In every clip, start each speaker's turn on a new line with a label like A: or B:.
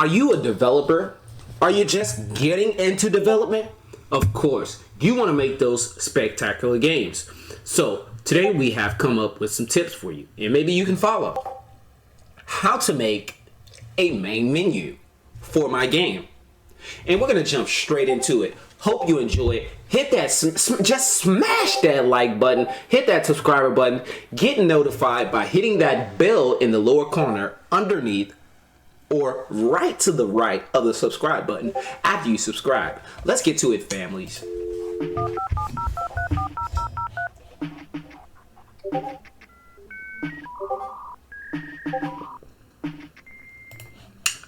A: Are you a developer? Are you just getting into development? Of course, you want to make those spectacular games. So today we have come up with some tips for you, and maybe you can follow. How to make a main menu for my game. And we're going to jump straight into it. Hope you enjoy it. Hit that, just smash that like button. Hit that subscriber button. Get notified by hitting that bell in the lower corner underneath or right to the right of the subscribe button after you subscribe. Let's get to it, families.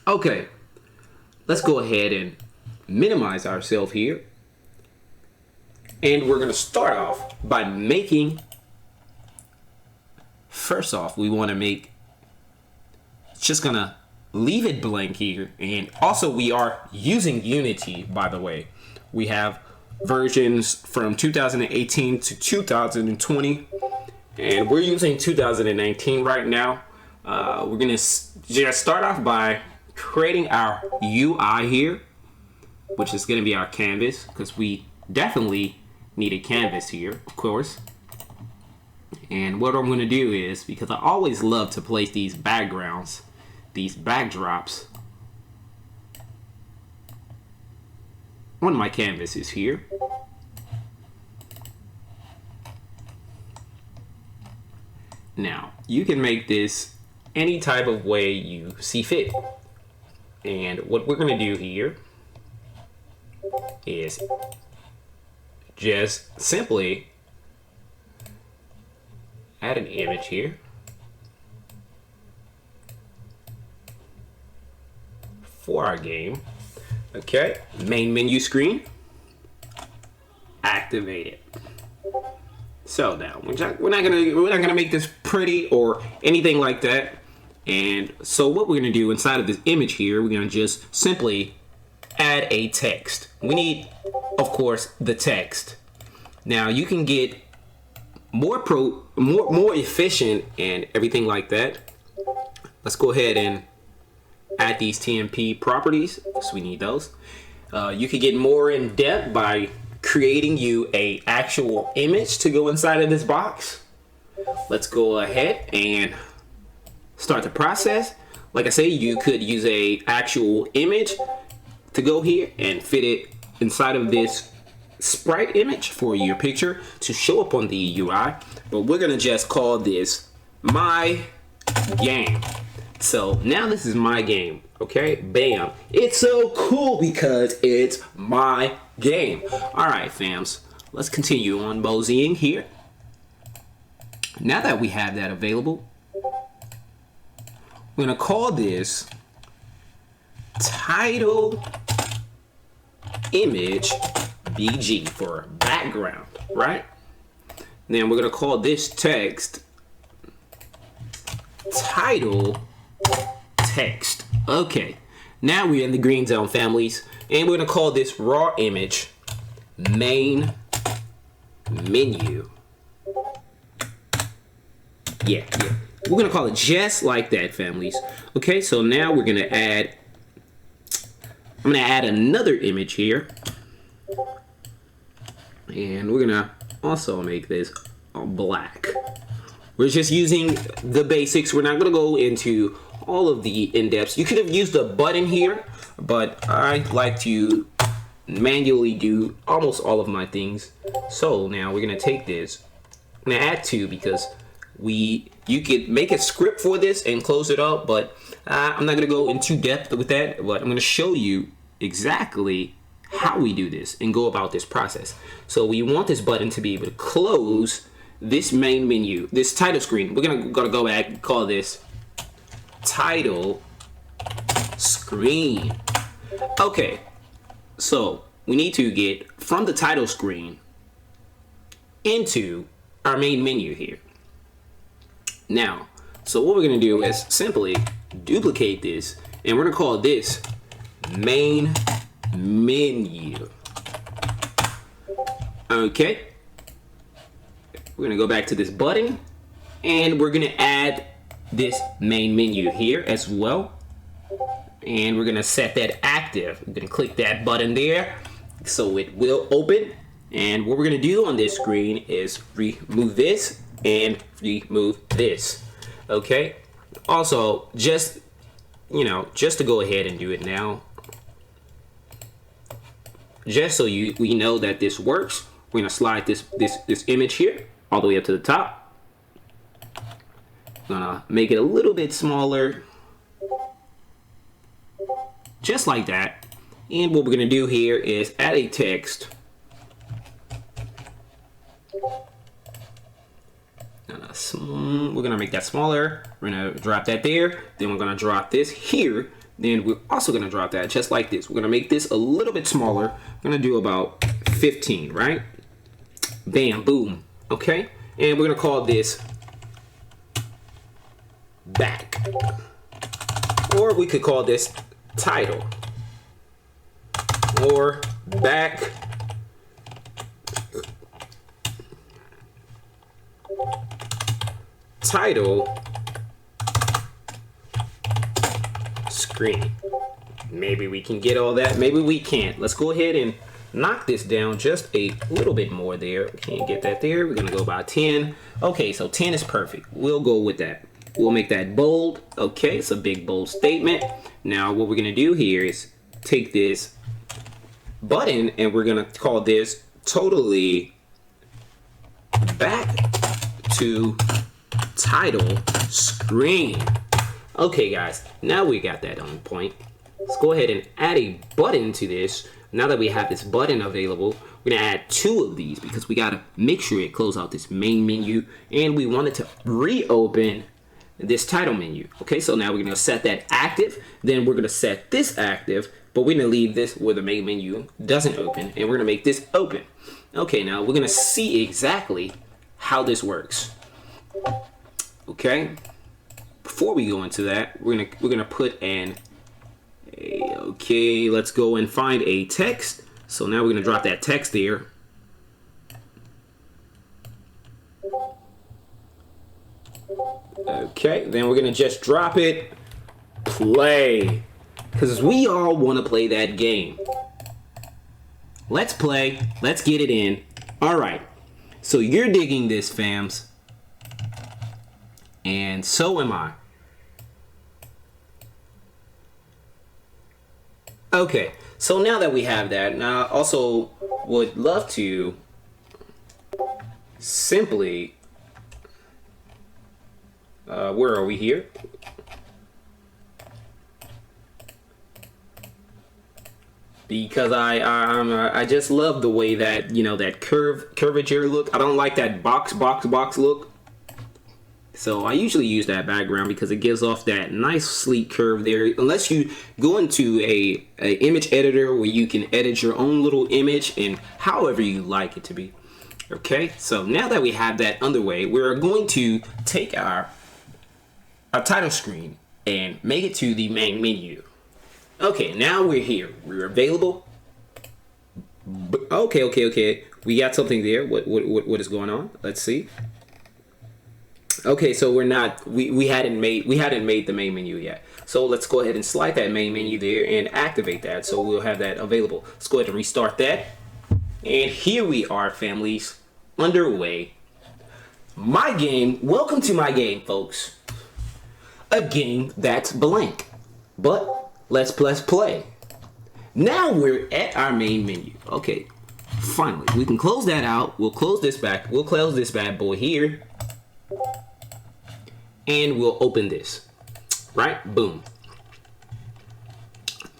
A: Okay, let's go ahead and minimize ourselves here. And we're going to start off by making, first off, we want to make, just going to leave it blank here. And also we are using Unity, by the way. We have versions from 2018 to 2020. And we're using 2019 right now. We're going to just start off by creating our UI here, which is going to be our canvas, because we definitely need a canvas here, of course. And what I'm going to do is, because I always love to place these backgrounds, these backdrops on my canvases here. Now, you can make this any type of way you see fit. And what we're going to do here is just simply add an image here for our game. Okay, main menu screen, activate it. So now we're not gonna make this pretty or anything like that. And so what we're gonna do inside of this image here, we're gonna just simply add a text. We need, of course, the text. Now you can get more efficient and everything like that. Let's go ahead and add these TMP properties, because we need those. You can get more in depth by creating you a actual image to go inside of this box. Let's go ahead and start the process. Like I say, you could use a actual image to go here and fit it inside of this sprite image for your picture to show up on the UI. But we're gonna just call this my game. So now this is my game, okay? Bam. It's so cool because it's my game. All right, fams, let's continue on moseying here. Now that we have that available, we're gonna call this title image BG for background, right? Then we're gonna call this text title text. Okay, now we're in the green zone, families, and we're gonna call this raw image main menu. Yeah, we're gonna call it just like that, families. Okay, so now we're gonna add, I'm gonna add another image here, and we're gonna also make this black. We're just using the basics. We're not gonna go into all of the in-depths. You could have used a button here, but I like to manually do almost all of my things. So now we're gonna take this, I'm gonna add two, because you could make a script for this and close it up, but I'm not gonna go into depth with that, but I'm gonna show you exactly how we do this and go about this process. So we want this button to be able to close this main menu, this title screen. We're gonna go back and call this title screen. Okay, so we need to get from the title screen into our main menu here. Now, so what we're gonna do is simply duplicate this, and we're gonna call this main menu. Okay, we're gonna go back to this button, and we're gonna add this main menu here as well. and we're gonna set that active. We're gonna click that button there so it will open. And what we're gonna do on this screen is remove this and remove this. Okay. Also, just to go ahead and do it now, just so we know that this works, we're gonna slide this image here all the way up to the top. Gonna make it a little bit smaller, just like that. And what we're gonna do here is add a text. We're gonna make that smaller. We're gonna drop that there. Then we're gonna drop this here. Then we're also gonna drop that just like this. We're gonna make this a little bit smaller. We're gonna do about 15, right? Bam, boom. Okay, and we're gonna call this back, or we could call this title, or back title screen. Maybe we can get all that, maybe we can't. Let's go ahead and knock this down just a little bit more there. Can't get that there. We're gonna go about 10. Okay, so 10 is perfect. We'll go with that. We'll make that bold. Okay, it's a big bold statement. Now what we're gonna do here is take this button and we're gonna call this totally back to title screen. Okay guys, now we got that on point. Let's go ahead and add a button to this. Now that we have this button available, we're gonna add 2 of these because we gotta make sure it close out this main menu, and we want it to reopen this title menu. Okay, so now we're gonna set that active, then we're gonna set this active, but we're gonna leave this where the main menu doesn't open, and we're gonna make this open. Okay, now we're gonna see exactly how this works. Okay, before we go into that, we're gonna put an okay, let's go and find a text. So now we're gonna drop that text there. Okay, then we're gonna just drop it, play, because we all want to play that game. Let's play, let's get it in. All right, so you're digging this, fams, and so am I. Okay, so now that we have that, now I also would love to simply, where are we here? Because I just love the way that, that curvature look. I don't like that box look. So I usually use that background because it gives off that nice sleek curve there. Unless you go into a image editor where you can edit your own little image and however you like it to be. Okay, so now that we have that underway, we're going to take our title screen and make it to the main menu. Okay, now we're here. We're available. Okay. We got something there. What is going on? Let's see. Okay, so we hadn't made the main menu yet. So let's go ahead and slide that main menu there and activate that, so we'll have that available. Let's go ahead and restart that. And here we are, families, underway. My game, welcome to my game, folks. A game that's blank. But let's play. Now we're at our main menu. Okay, finally, we can close that out. We'll close this back. We'll close this bad boy here. And we'll open this, right? Boom.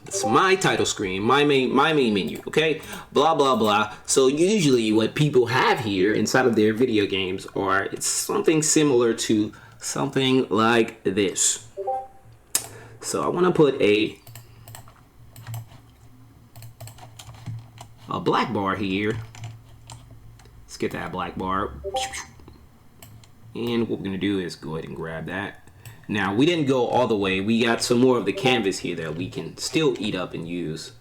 A: It's my title screen, my main menu, okay? Blah, blah, blah. So usually what people have here inside of their video games it's something similar to something like this. So I want to put a black bar here. Let's get that black bar. And what we're going to do is go ahead and grab that. Now, we didn't go all the way. We got some more of the canvas here that we can still eat up and use.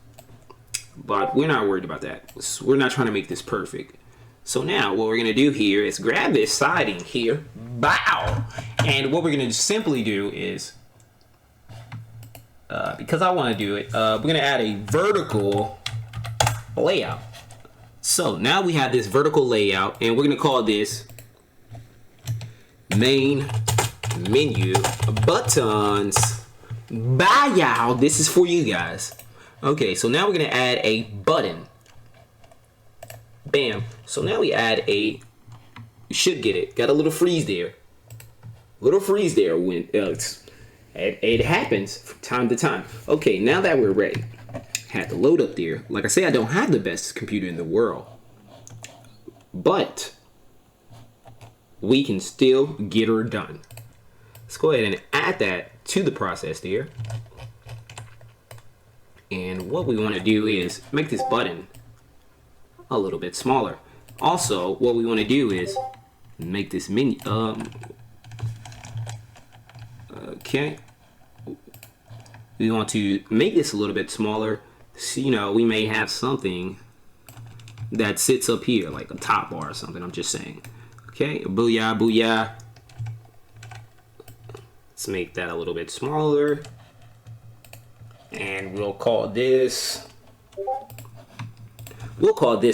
A: But we're not worried about that. We're not trying to make this perfect. So now, what we're going to do here is grab this siding here. Bow! And what we're going to simply do is because I want to do it, we're going to add a vertical layout. So now we have this vertical layout, and we're going to call this main menu buttons. Bye, y'all. This is for you guys. Okay, so now we're going to add a button. Bam. So now we add a, you should get it. Got a little freeze there. Little freeze there when it happens from time to time. Okay, now that we're ready, had to load up there. Like I say, I don't have the best computer in the world, but we can still get her done. Let's go ahead and add that to the process there. And what we want to do is make this button a little bit smaller. Also, what we want to do is make this menu. Okay. We want to make this a little bit smaller. So, you know, we may have something that sits up here, like a top bar or something. I'm just saying. Okay. Booyah, booyah. Let's make that a little bit smaller. And we'll call this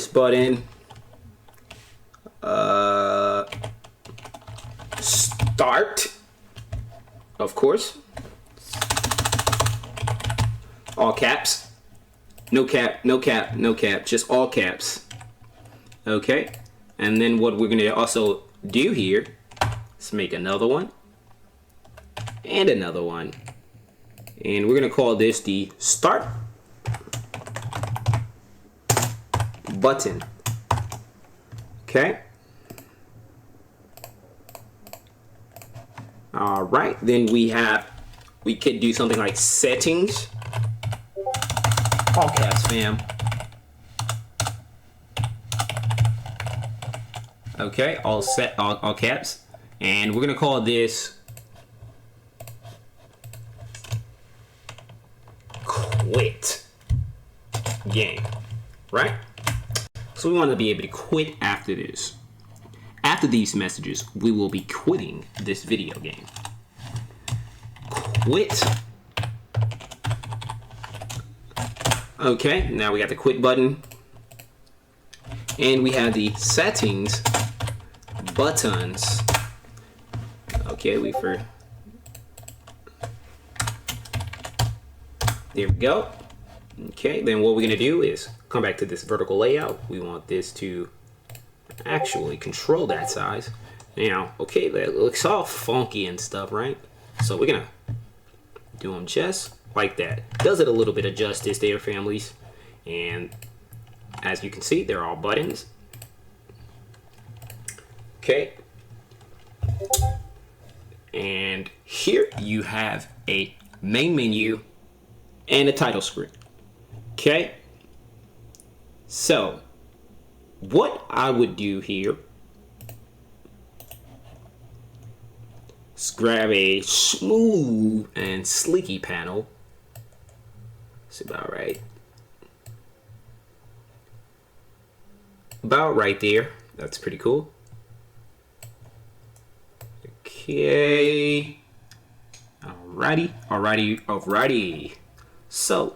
A: button start, of course, all caps, no cap, no cap, no cap, just all caps. Okay, and then what we're gonna also do here is make another one and another one, and we're gonna call this the start button. Okay. All right. Then we could do something like settings. All caps, fam. Okay. All caps. And we're going to call this quit game. Right? So we want to be able to quit after this. After these messages, we will be quitting this video game. Quit. Okay, now we got the quit button. And we have the settings buttons. Okay, there we go. Okay, then what we're gonna do is come back to this vertical layout. We want this to actually control that size. Now, okay, that looks all funky and stuff, right? So we're gonna do them just like that. Does it a little bit of justice there, families. And as you can see, they're all buttons. Okay. And here you have a main menu and a title screen. Okay. So what I would do here is grab a smooth and sleeky panel. It's about right. About right there. That's pretty cool. Okay. Alrighty. So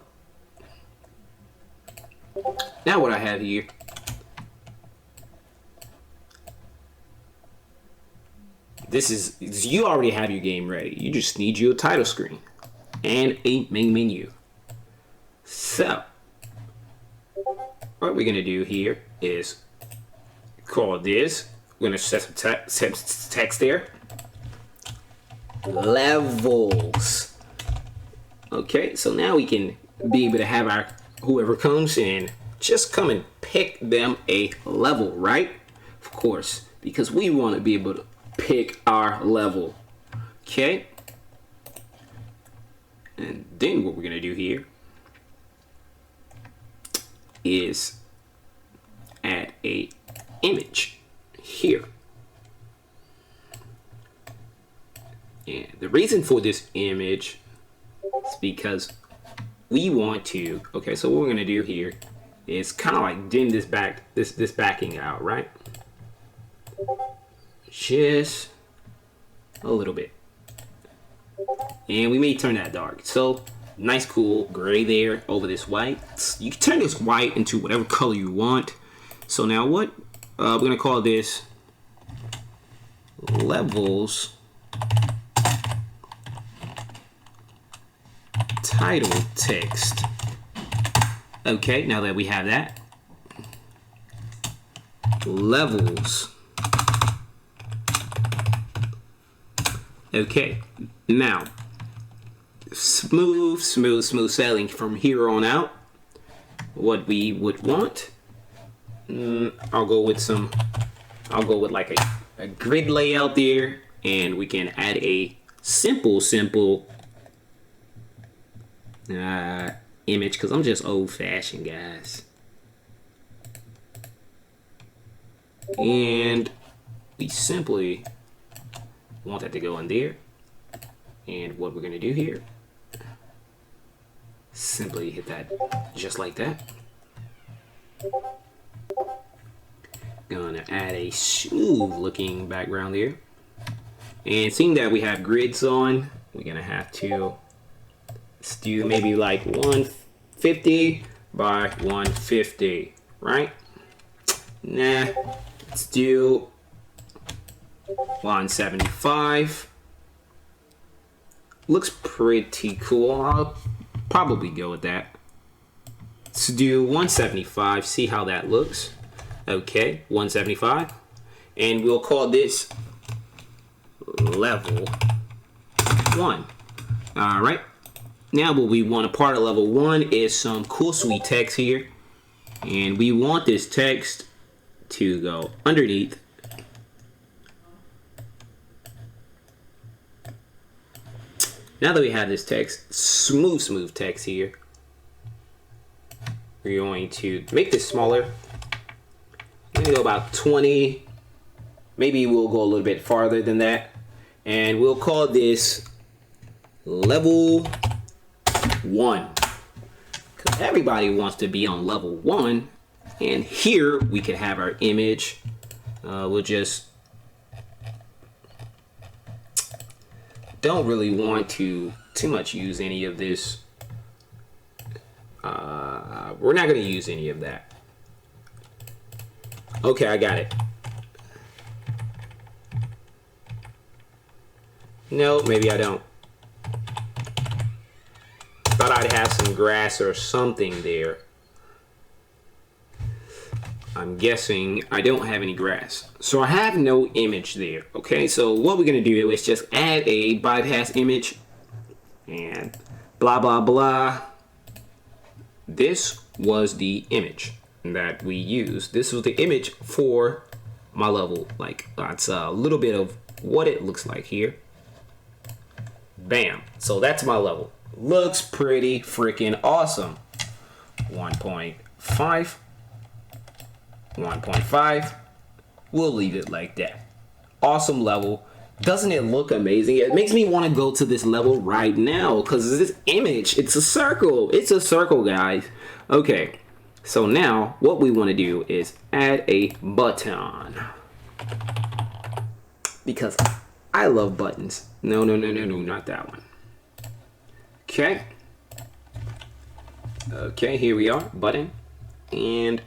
A: now what I have here you already have your game ready. You just need your title screen and a main menu. So what we're gonna do here is call this. We're gonna set some text there. Levels. Okay, so now we can be able to have our whoever comes in just come and pick them a level, right? Of course, because we want to be able to pick our level. Okay, and then what we're gonna do here is add a image here. And the reason for this image is because we want to, okay, so what we're gonna do here is kind of like dim this backing out, right? Just a little bit. And we may turn that dark. So nice cool gray there over this white. You can turn this white into whatever color you want. So now what we're gonna call this levels title text. Okay, now that we have that, levels. Okay, now smooth sailing from here on out. What we would want, I'll go with like a grid layout there, and we can add a simple image, because I'm just old-fashioned, guys. And we simply want that to go in there. And what we're gonna do here, simply hit that just like that. Gonna add a smooth looking background there. And seeing that we have grids on, we're gonna have to do maybe like 150 by 150, right? Nah, let's do 175. Looks pretty cool. I'll probably go with that. Let's do 175, see how that looks. Okay, 175. And we'll call this level 1. All right. Now what we want a part of level 1 is some cool sweet text here. And we want this text to go underneath Now that we have this text, smooth text here, we're going to make this smaller. I'm gonna go about 20. Maybe we'll go a little bit farther than that. And we'll call this level 1. Because everybody wants to be on level 1. And here we could have our image. We'll just don't really want to too much use any of this. We're not going to use any of that. Okay, I got it. No, maybe I don't. Thought I'd have some grass or something there. I'm guessing I don't have any grass. So I have no image there. Okay, so what we're going to do is just add a bypass image and blah, blah, blah. This was the image that we used. This was the image for my level. Like, that's a little bit of what it looks like here. Bam. So that's my level. Looks pretty freaking awesome. 1.5. 1.5. We'll leave it like that. Awesome level. Doesn't it look amazing? It makes me want to go to this level right now because this image, it's a circle. It's a circle, guys. Okay, so now what we want to do is add a button because I love buttons. No, not that one. Okay. Okay, here we are, button. And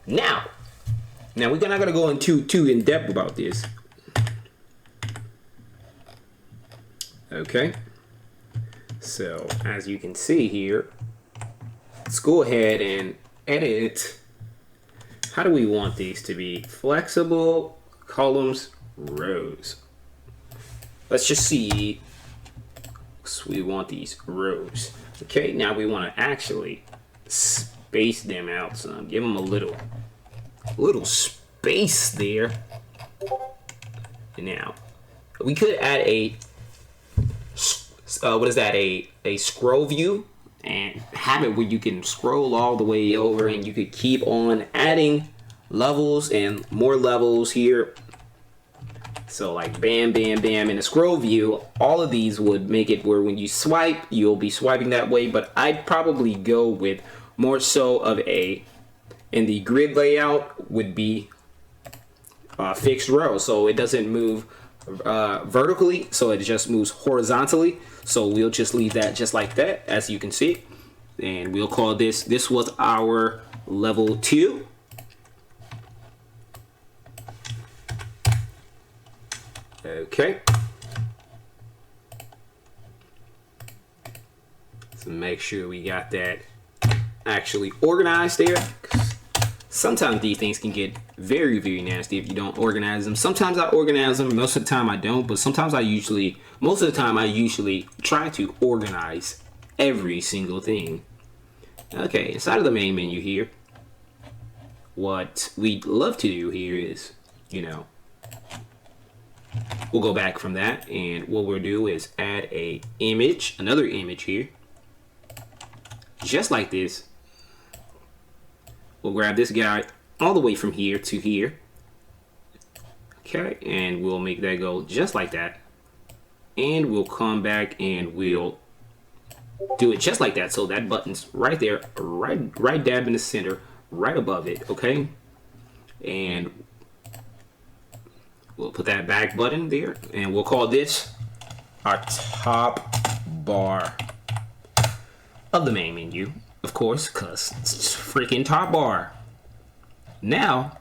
A: now we're not gonna go into too in depth about this. Okay. So as you can see here, let's go ahead and edit. How do we want these to be? Flexible columns, rows. Let's just see. So we want these rows. Okay, now we want to actually space them out some. Give them a little space there. Now we could add a what is that, a scroll view, and have it where you can scroll all the way over and you could keep on adding levels and more levels here. So like bam, bam, bam. In a scroll view, all of these would make it where when you swipe, you'll be swiping that way. But I'd probably go with more so of a, in the grid layout would be fixed row. So it doesn't move vertically, so it just moves horizontally. So we'll just leave that just like that, as you can see. And we'll call this was our level 2. Okay. So make sure we got that actually organized there. Sometimes these things can get very, very nasty if you don't organize them. Sometimes I organize them, most of the time I don't, but sometimes most of the time I usually try to organize every single thing. Okay, inside of the main menu here, what we'd love to do here is, we'll go back from that, and what we'll do is add another image here, just like this. We'll grab this guy all the way from here to here. Okay, and we'll make that go just like that. And we'll come back and we'll do it just like that. So that button's right there, right dab in the center, right above it, okay? And we'll put that back button there, and we'll call this our top bar of the main menu, of course, because it's freaking top bar. Now,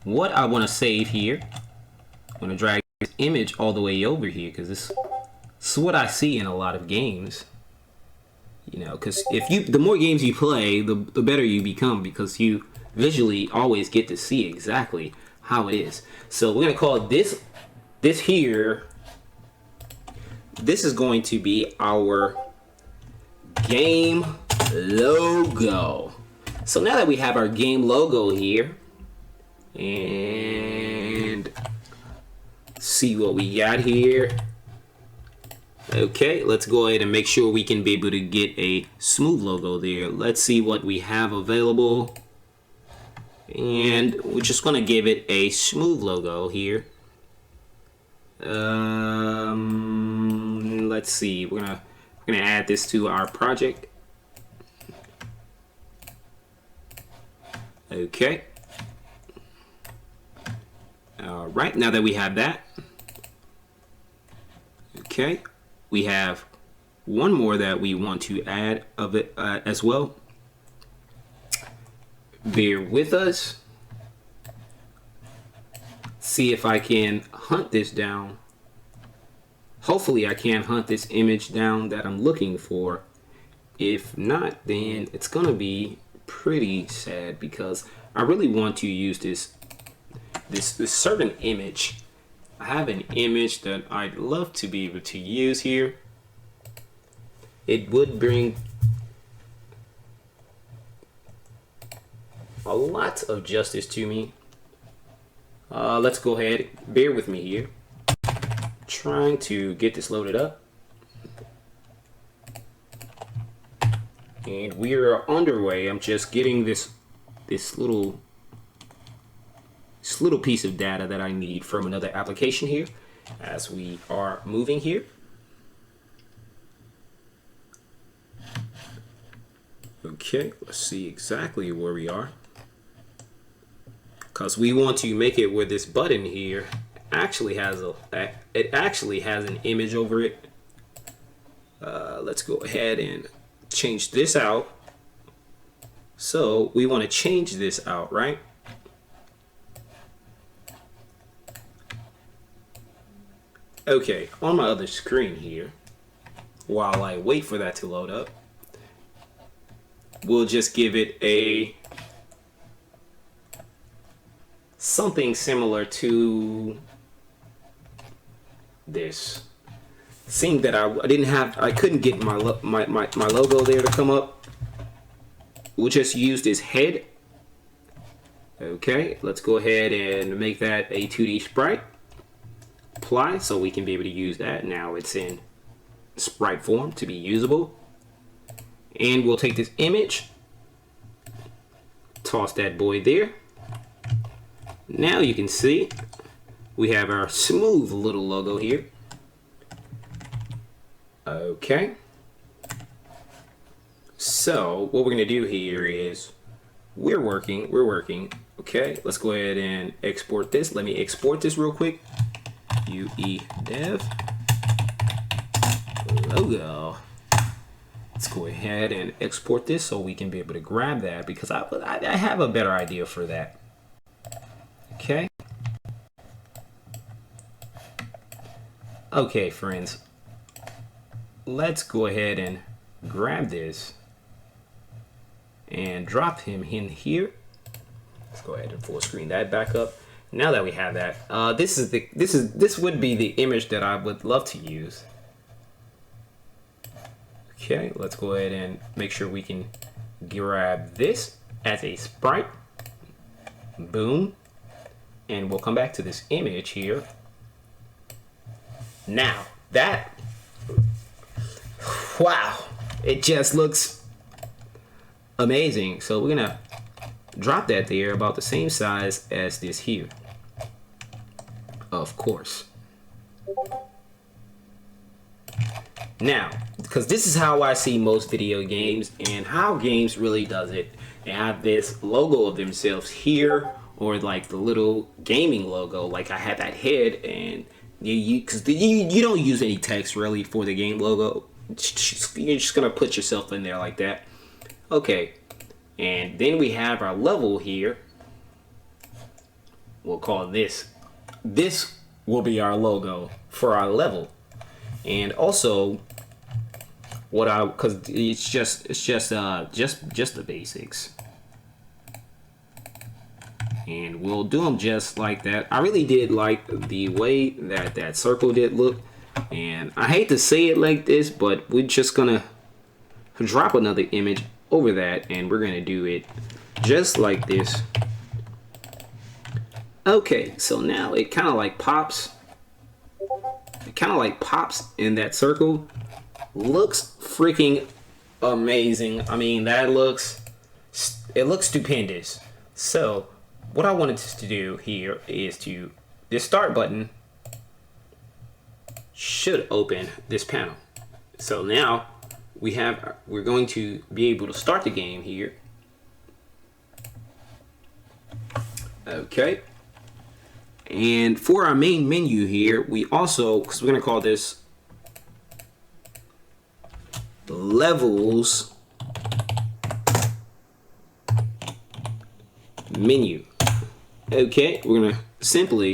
A: what I want to save here, I'm going to drag this image all the way over here, because this is what I see in a lot of games. Because the more games you play, the better you become, because you visually always get to see exactly how it is. So we're going to call this here, this is going to be our game logo. So now that we have our game logo here, and see what we got here. Okay, let's go ahead and make sure we can be able to get a smooth logo there. Let's see what we have available. And we're just going to give it a smooth logo here. Let's see. We're gonna add this to our project. Okay. All right. Now that we have that, okay, we have one more that we want to add of it as well. Bear with us. See if I can hunt this down. Hopefully I can hunt this image down that I'm looking for. If not, then it's gonna be pretty sad, because I really want to use this certain image. I have an image that I'd love to be able to use here. It would bring a lot of justice to me. Let's go ahead, bear with me here. Trying to get this loaded up. And we are underway. I'm just getting this little piece of data that I need from another application here as we are moving here. Okay, let's see exactly where we are, because we want to make it where this button here actually has an image over it. Let's go ahead and change this out. So we want to change this out, right? Okay, on my other screen here, while I wait for that to load up, we'll just give it something similar to this. Seeing that I couldn't get my logo there to come up, we'll just use this head. Okay, let's go ahead and make that a 2D sprite. Apply, so we can be able to use that. Now it's in sprite form to be usable. And we'll take this image, toss that boy there. Now you can see we have our smooth little logo here. Okay. So what we're going to do here is we're working. Okay, let's go ahead and export this. Let me export this real quick. UE dev logo. Let's go ahead and export this so we can be able to grab that, because I have a better idea for that. Okay. Okay, friends. Let's go ahead and grab this and drop him in here. Let's go ahead and full screen that back up. Now that we have that, this would be the image that I would love to use. Okay, let's go ahead and make sure we can grab this as a sprite. Boom. And we'll come back to this image here. Now, that, wow, it just looks amazing. So we're gonna drop that there about the same size as this here. Of course. Now, because this is how I see most video games and how games really does it. They have this logo of themselves here, or like the little gaming logo. Like I had that head, and you don't use any text really for the game logo. You're just gonna put yourself in there like that. Okay, and then we have our level here. We'll call this. This will be our logo for our level. And also, because it's just the basics, and we'll do them just like that. I really did like the way that circle did look, and I hate to say it like this, but we're just gonna drop another image over that, and we're gonna do it just like this. Okay, so now it kind of like pops. It kind of like pops in that circle. Looks freaking amazing. I mean, it looks stupendous. So what I wanted to do here is this start button should open this panel. So now we're going to be able to start the game here. Okay. And for our main menu here, we also, because we're going to call this levels menu. Okay, we're going to simply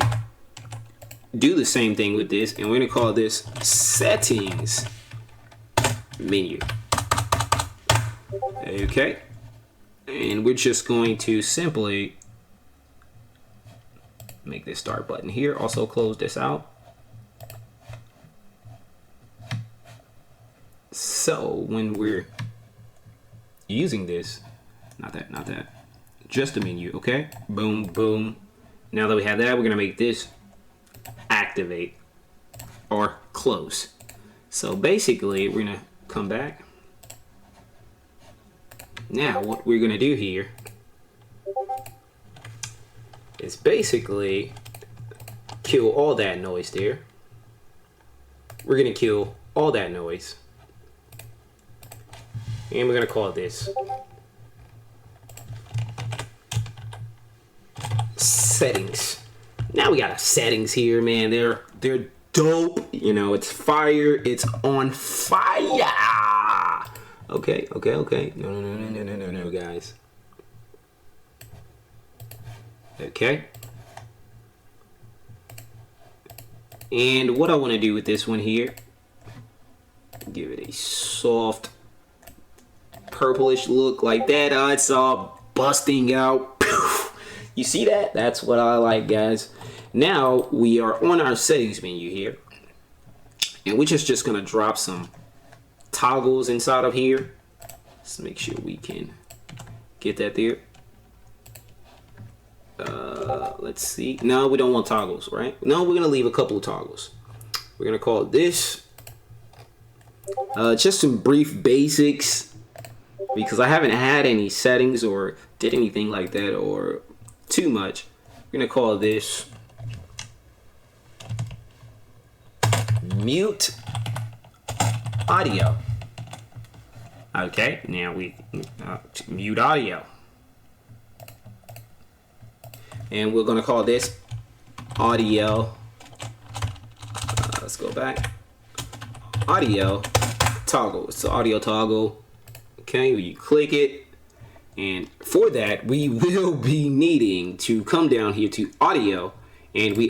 A: do the same thing with this, and we're going to call this settings menu. Okay, and we're just going to simply make this start button here. Also close this out. So when we're using this, not that, just the menu, okay? Boom, boom. Now that we have that, we're gonna make this activate or close. So basically, we're gonna come back. Now what we're gonna do here is basically kill all that noise there. We're gonna kill all that noise. And we're gonna call this settings. Now we got our settings here, man. They're dope. You know, it's fire. It's on fire. Okay. No, guys. Okay. And what I want to do with this one here, give it a soft purplish look like that. It's all busting out. You see that? That's what I like, guys. Now we are on our settings menu here, and we're just gonna drop some toggles inside of here. Let's make sure we can get that there. Let's see. No, we don't want toggles, right? No, we're gonna leave a couple of toggles. We're gonna call this just some brief basics, because I haven't had any settings or did anything like that or too much. We're gonna call this mute audio. Okay, now we mute audio. And we're gonna call this audio go back. Audio toggle. It's the audio toggle. Okay, you click it, and for that we will be needing to come down here to audio, and we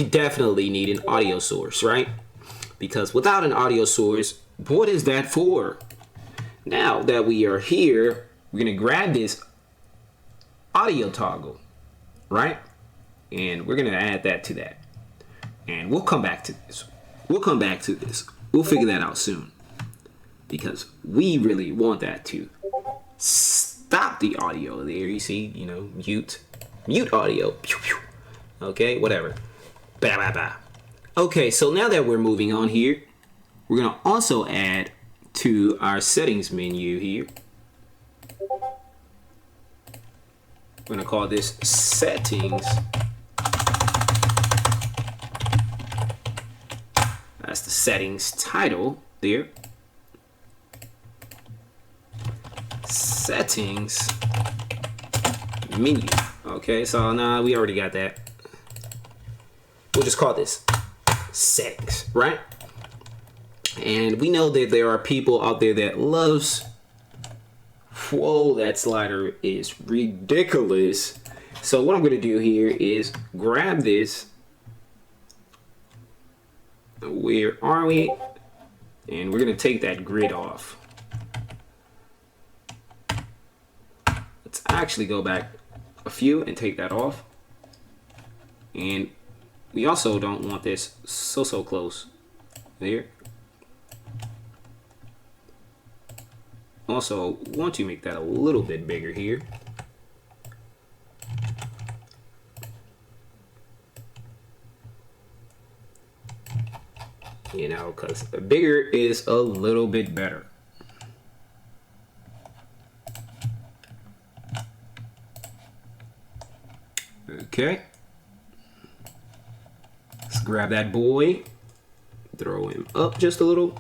A: definitely need an audio source, right? Because without an audio source, what is that for? Now that we are here, we're gonna grab this audio toggle, right? And we're gonna add that to that, and we'll come back to this. We'll figure that out soon, because we really want that to stop the audio there. You see, you know, mute audio. Okay, whatever. Bah, bah, bah. Okay, so now that we're moving on here, we're gonna also add to our settings menu here. We're gonna call this settings. That's the settings title there. Settings menu. Okay, so now we already got that. We'll just call this settings, right? And we know that there are people out there that loves, whoa, that slider is ridiculous. So what I'm gonna do here is grab this. Where are we? And we're gonna take that grid off. Let's actually go back a few and take that off. And we also don't want this so close there. Also want to make that a little bit bigger here. You know, because bigger is a little bit better. Okay. Let's grab that boy. Throw him up just a little.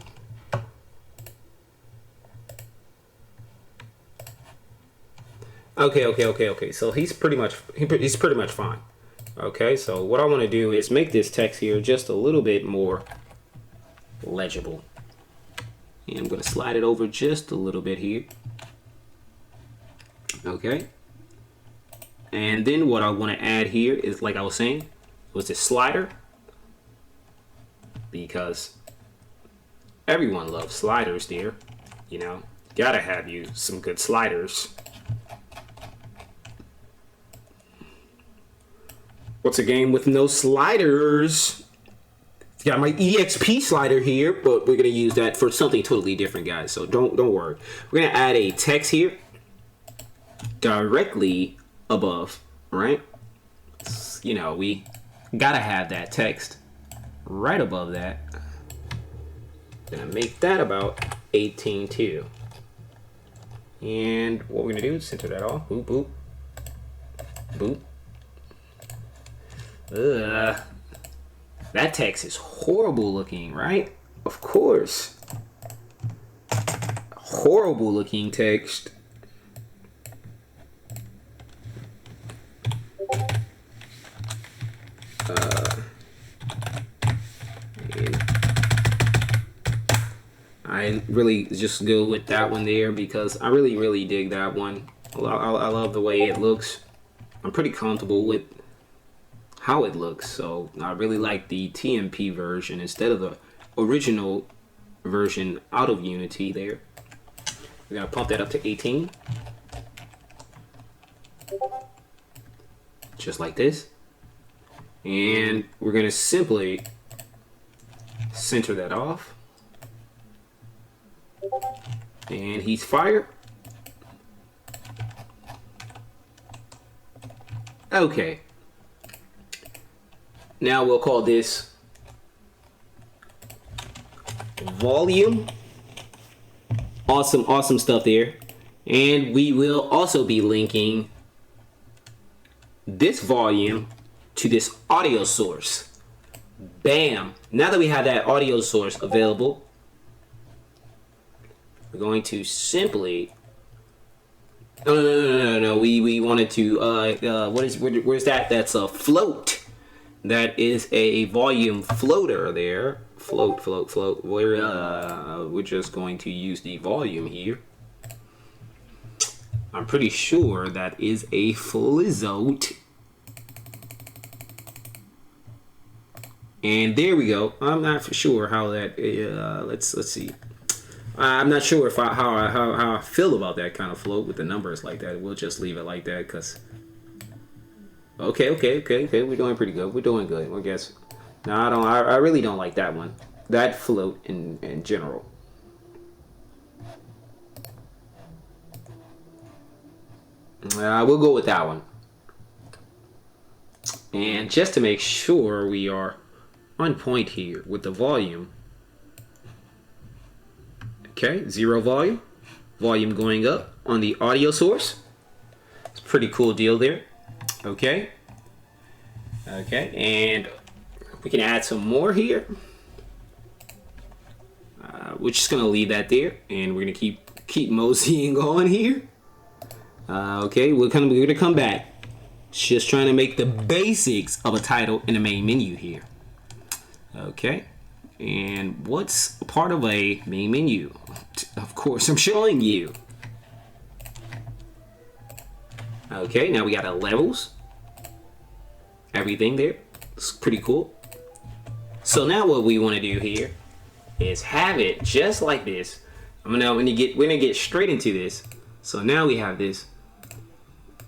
A: Okay. So he's pretty much fine. Okay, so what I want to do is make this text here just a little bit more legible. And I'm going to slide it over just a little bit here. Okay. And then what I want to add here is, like I was saying, was this slider. Because everyone loves sliders there. You know, gotta have you some good sliders. What's a game with no sliders? Got my EXP slider here, but we're gonna use that for something totally different, guys. So don't worry. We're gonna add a text here directly above, right? You know, we gotta have that text right above that. Gonna make that about 18.2. And what we're gonna do is center that off. Boop, boop, boop. That text is horrible looking, right? Of course. Horrible looking text. I really just go with that one there because I really dig that one. I love the way it looks. I'm pretty comfortable with how it looks, so I really like the TMP version instead of the original version out of Unity there. We're gonna pump that up to 18, just like this, and we're gonna simply center that off, and he's fired. Okay. Now we'll call this volume. Awesome stuff there. And we will also be linking this volume to this audio source. Bam! Now that we have that audio source available, we're going to simply... No. We wanted to, where's that? That's a float. that is a volume floater there. Float, float, float. We're just going to use the volume here. I'm pretty sure that is a flizzote. And there we go. I'm not for sure how that. Let's see. I'm not sure if how I feel about that kind of float with the numbers like that. We'll just leave it like that because. Okay. We're doing pretty good. We're doing good. I guess. No, I don't. I really don't like that one. That float in general. We'll go with that one. And just to make sure we are on point here with the volume. Okay, 0 volume. Volume going up on the audio source. It's a pretty cool deal there. Okay. Okay, and we can add some more here. We're just gonna leave that there, and we're gonna keep moseying on here. Okay, we're gonna come back. Just trying to make the basics of a title in the main menu here. Okay, and what's part of a main menu? Of course, I'm showing you. Okay, now we got our levels. Everything there. It's pretty cool. So now what we want to do here is have it just like this. We're gonna get straight into this. So now we have this.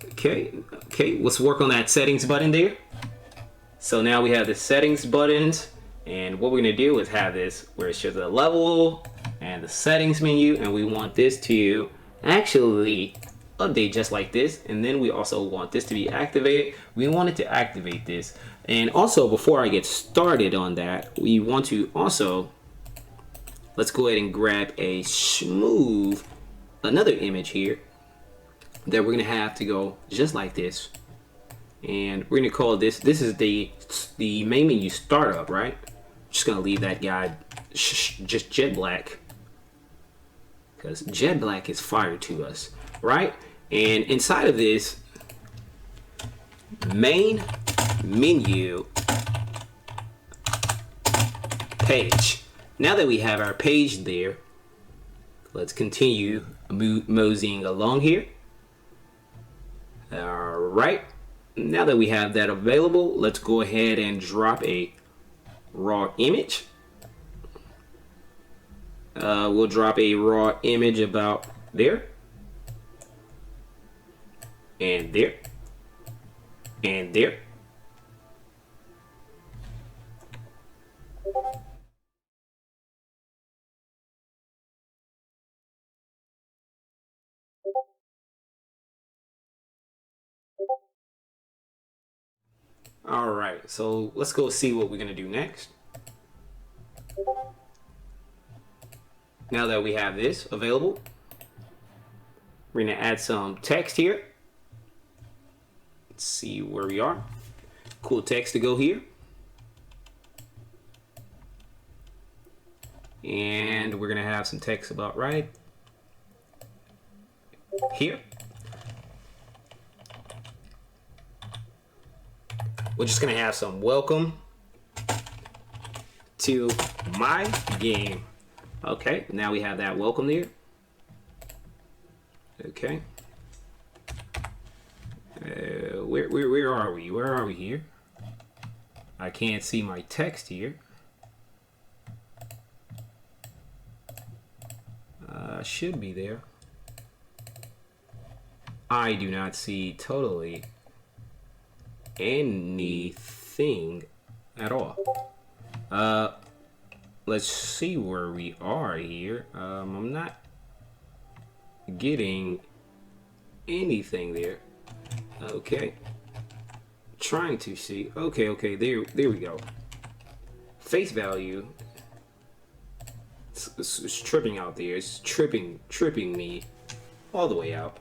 A: Okay, let's work on that settings button there. So now we have the settings buttons, and what we're gonna do is have this where it shows the level and the settings menu, and we want this to actually update just like this. And then we also want this to be activated. We want it to activate this. And also, before I get started on that, we want to also, let's go ahead and grab another image here that we're gonna have to go just like this, and we're gonna call this is the main menu startup, right? Just gonna leave that guy just jet black because jet black is fire to us, right? And inside of this main menu page, now that we have our page there, let's continue moseying along here. All right, now that we have that available, let's go ahead and drop a raw image. We'll drop a raw image about there, and there, and there. All right, so let's go see what we're gonna do next. Now that we have this available, we're gonna add some text here. Let's see where we are. Cool text to go here. And we're gonna have some text about right here. We're just gonna have some welcome to my game. Okay, now we have that welcome there. Okay. Where are we? Where are we here? I can't see my text here. Should be there. I do not see totally anything at all. Let's see where we are here. I'm not getting anything there. Okay, trying to see. Okay, there we go. Face value. It's tripping out there. It's tripping me all the way out.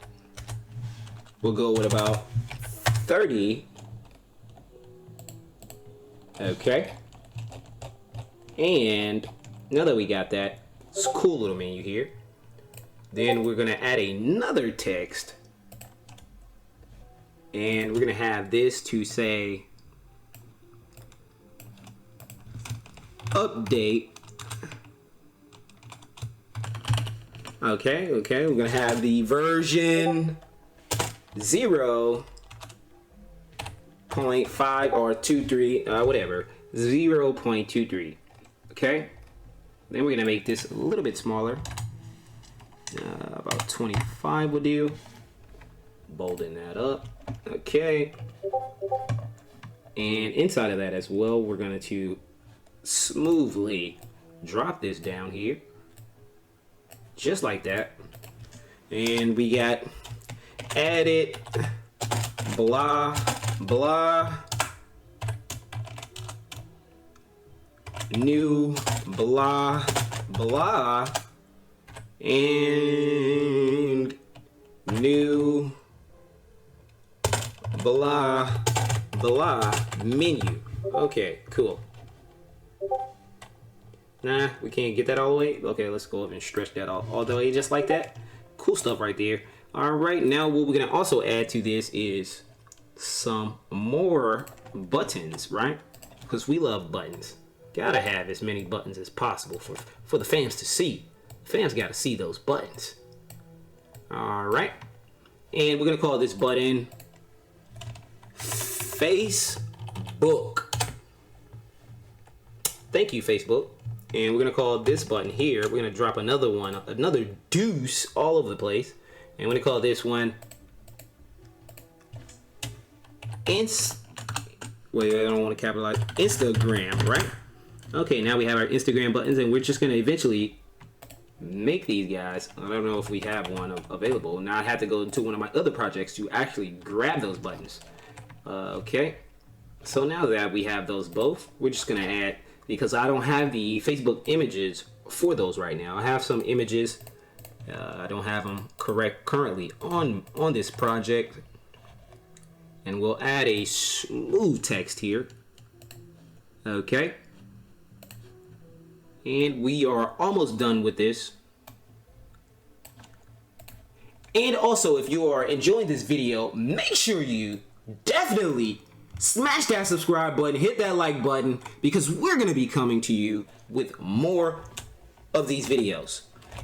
A: We'll go with about 30. Okay. And now that we got that, it's a cool little menu here. Then we're gonna add another text, and we're gonna have this to say update. Okay, we're gonna have the version 0.5 or 23, whatever, 0.23. Okay, then we're gonna make this a little bit smaller. About 25 will do. Bolden that up. Okay, and inside of that as well, we're going to smoothly drop this down here, just like that. And we got added blah blah new blah blah and new blah blah menu. Okay, cool. Nah, we can't get that all the way. Okay, let's go up and stretch that all the way just like that. Cool stuff right there. All right, now what we're gonna also add to this is some more buttons, right? Because we love buttons. Gotta have as many buttons as possible for the fans to see. Fans gotta see those buttons. All right, and we're gonna call this button Facebook. Thank you, Facebook. And we're gonna call this button here, we're gonna drop another one, another deuce all over the place. And we're gonna call this one wait, I don't want to capitalize. Instagram, right? Okay, now we have our Instagram buttons, and we're just gonna eventually make these guys. I don't know if we have one available. Now I have to go into one of my other projects to actually grab those buttons. Okay, so now that we have those both, we're just gonna add, because I don't have the Facebook images for those right now. I have some images. I don't have them currently on this project. And we'll add a smooth text here. Okay. And we are almost done with this. And also, if you are enjoying this video, make sure you definitely smash that subscribe button, hit that like button, because we're going to be coming to you with more of these videos.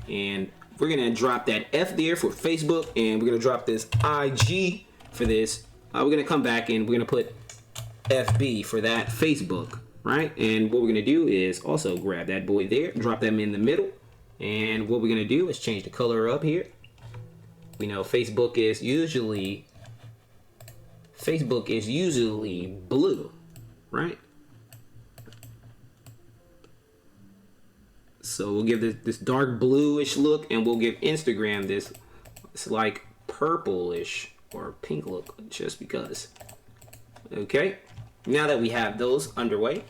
A: And we're going to drop that F there for Facebook, and we're going to drop this IG for this. We're going to come back and we're going to put FB for that Facebook, right? And what we're going to do is also grab that boy there, drop them in the middle. And what we're going to do is change the color up here. We know Facebook is usually blue, right? So we'll give this dark bluish look, and we'll give Instagram this like purplish or pink look, just because. Okay, now that we have those underway,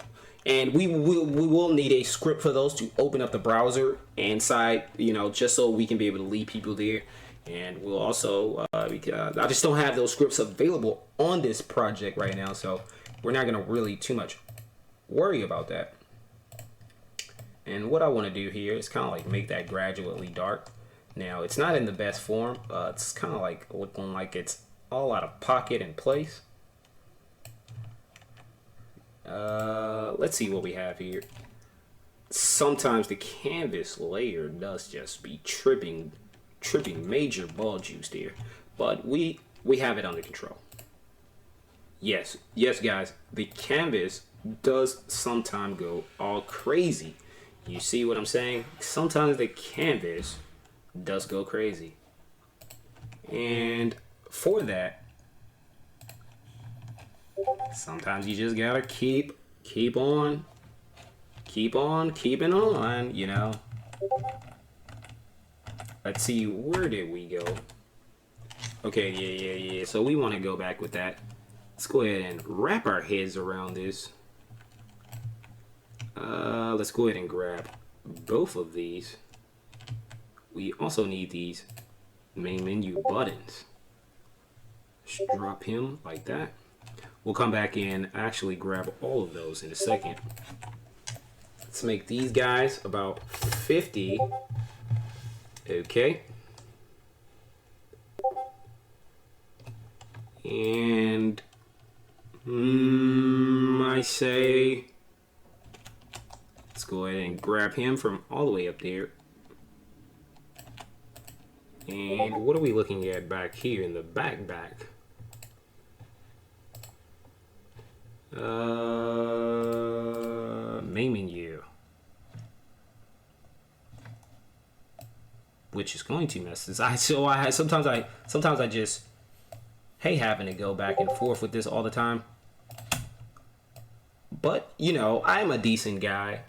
A: and we will need a script for those to open up the browser inside, you know, just so we can be able to lead people there. And we'll also I just don't have those scripts available on this project right now, so we're not gonna really too much worry about that. And what I want to do here is kind of like make that gradually dark. Now it's not in the best form. It's kind of like looking like it's all out of pocket in place. Let's see what we have here. Sometimes the canvas layer does just be tripping major ball juice there, but we have it under control. Yes guys, the canvas does sometimes go all crazy. You see what I'm saying? Sometimes the canvas does go crazy, and for that, sometimes you just gotta keep on keeping on, you know. Let's see, where did we go? Okay, yeah. So we want to go back with that. Let's go ahead and wrap our heads around this. Let's go ahead and grab both of these. We also need these main menu buttons. Just drop him like that. We'll come back and actually grab all of those in a second. Let's make these guys about 50. Okay. And I say go ahead and grab him from all the way up there. And what are we looking at back here in the back? Main menu, which is going to mess this. Sometimes I just hate having to go back and forth with this all the time. But you know, I'm a decent guy.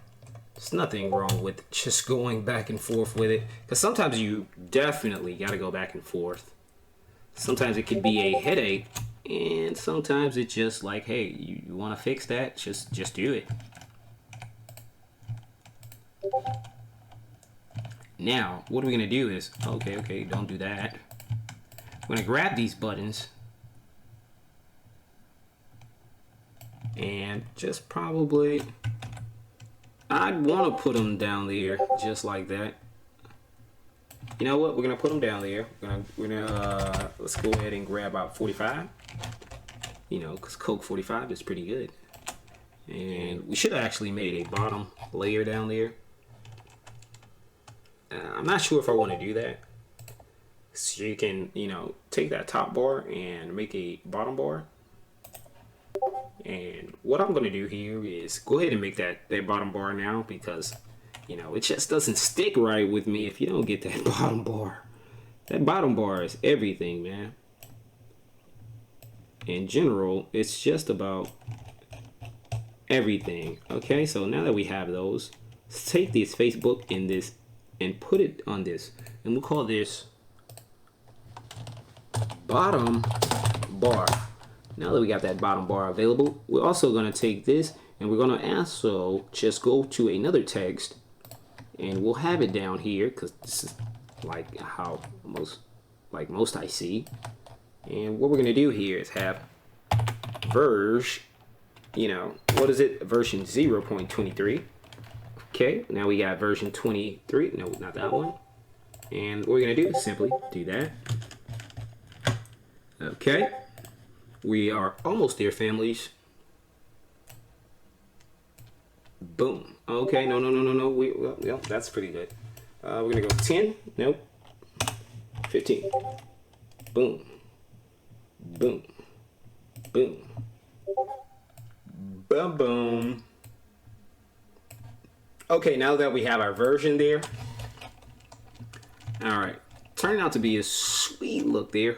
A: There's nothing wrong with just going back and forth with it, because sometimes you definitely got to go back and forth. Sometimes it can be a headache, and sometimes it's just like, hey, you want to fix that? Just do it. Now, what we're gonna do is, okay, don't do that. We're gonna grab these buttons and just probably, I'd want to put them down there just like that. You know what? We're gonna put them down there. We're gonna let's go ahead and grab about 45. You know, because Coke 45 is pretty good. And we should have actually made a bottom layer down there. I'm not sure if I want to do that. So you can, you know, take that top bar and make a bottom bar. And what I'm going to do here is go ahead and make that bottom bar now, because, you know, it just doesn't stick right with me if you don't get that bottom bar. That bottom bar is everything, man. In general, it's just about everything. Okay, so now that we have those, let's take this Facebook in this and put it on this, and we'll call this bottom bar. Now that we got that bottom bar available, we're also going to take this and we're going to also just go to another text, and we'll have it down here because this is like how most I see. And what we're going to do here is have version, you know, what is it? Version 0.23. Okay, now we got version 23. No, not that one. And what we're going to do is simply do that. Okay. We are almost there, families. Boom. Okay, no. Well, that's pretty good. We're going to go 10. Nope. 15. Boom. Boom. Boom. Boom, boom. Okay, now that we have our version there, all right, turning out to be a sweet look there.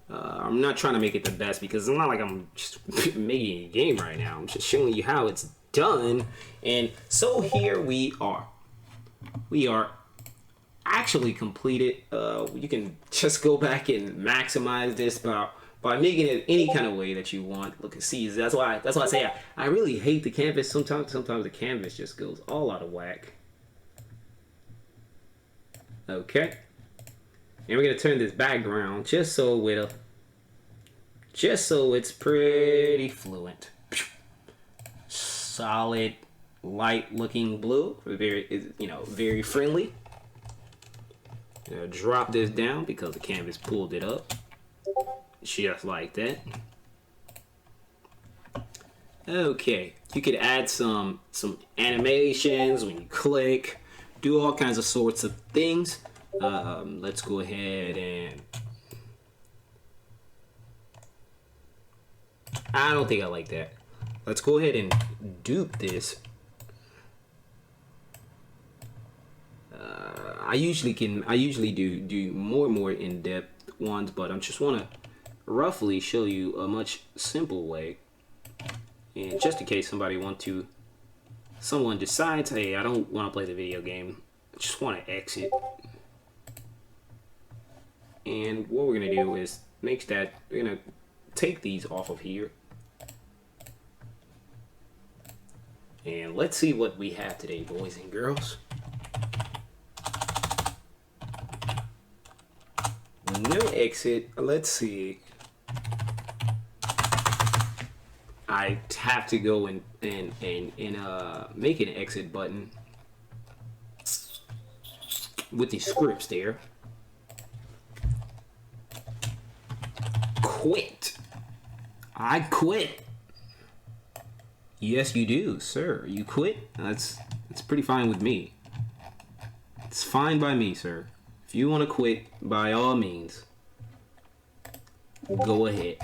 A: I'm not trying to make it the best because it's not like I'm just making a game right now. I'm just showing you how it's done. And so here we are. We are actually completed. You can just go back and maximize this by making it any kind of way that you want. Look and see. That's why I say I really hate the canvas. Sometimes the canvas just goes all out of whack. Okay. And we're gonna turn this background just so it's pretty fluent. Solid, light looking blue. Very friendly. Drop this down because the canvas pulled it up. Just like that. Okay, you could add some animations when you click, do all kinds of sorts of things. Let's go ahead and I don't think I like that. Let's go ahead and dupe this. I usually do more in-depth ones, but I just want to roughly show you a much simple way. And just in case someone decides, hey, I don't want to play the video game, I just want to exit. And what we're gonna do is we're gonna take these off of here. And let's see what we have today, boys and girls. No exit. Let's see. I have to go and make an exit button with the scripts there. Quit. I quit. Yes, you do, sir. You quit? That's pretty fine with me. It's fine by me, sir. If you want to quit, by all means, go ahead.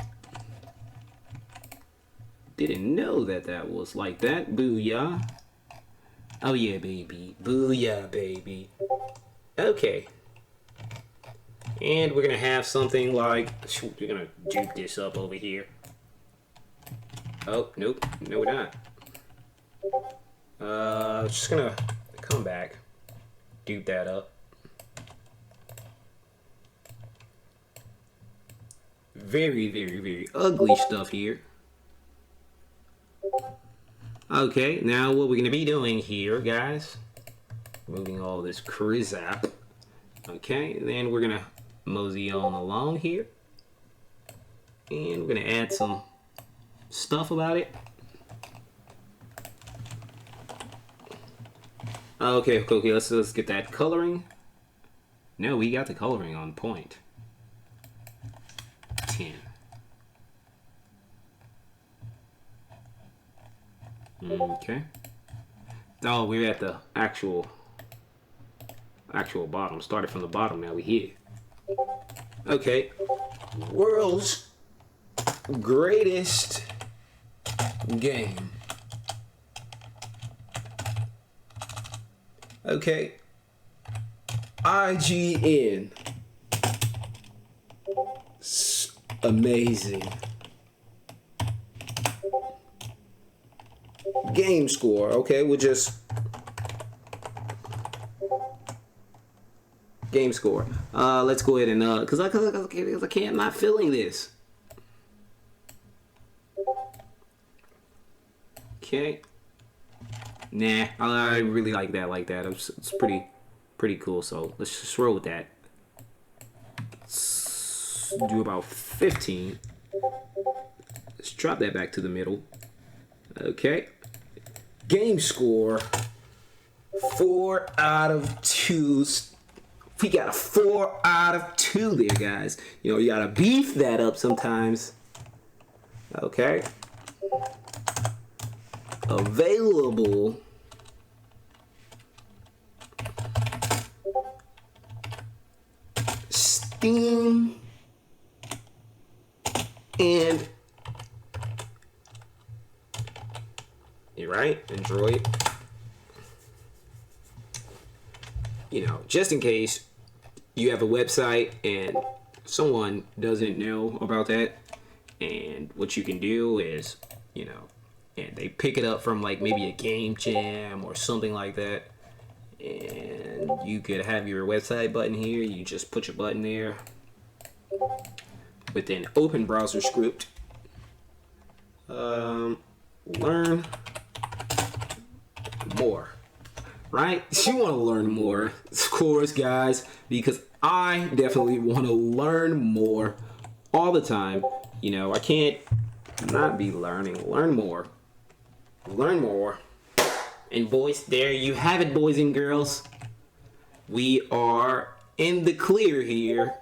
A: Didn't know that was like that. Booyah. Oh yeah, baby. Booyah, baby. Okay. And we're gonna have something like, we're gonna dupe this up over here. Oh, nope. No, we're not. Just gonna come back. Dupe that up. Very, very, very ugly stuff here. Okay, now what we're gonna be doing here, guys, moving all this crap. Okay, then we're gonna mosey on along here, and we're gonna add some stuff about it. Okay, let's get that coloring. No, we got the coloring on point. 10. Okay. Oh, we're at the actual bottom. Started from the bottom, now we here. Okay. World's greatest game. Okay. IGN. Amazing. Game score. Okay, we'll just game score. Let's go ahead and because I can't, I'm not feeling this. Okay. Nah, I really like that. It's pretty cool. So let's just roll with that. Let's do about 15. Let's drop that back to the middle. Okay. Game score 4 out of 2. We got a 4 out of 2 there, guys. You know, you gotta beef that up sometimes. Okay. Available. Steam and right, Android. You know, just in case you have a website and someone doesn't know about that, and what you can do is, you know, and they pick it up from like maybe a game jam or something like that, and you could have your website button here. You just put your button there with an open browser script. Learn more, right? You want to learn more, of course, guys, because I definitely want to learn more all the time. You know, I can't not be learning. Learn more. And boys, there you have it, boys and girls. We are in the clear here.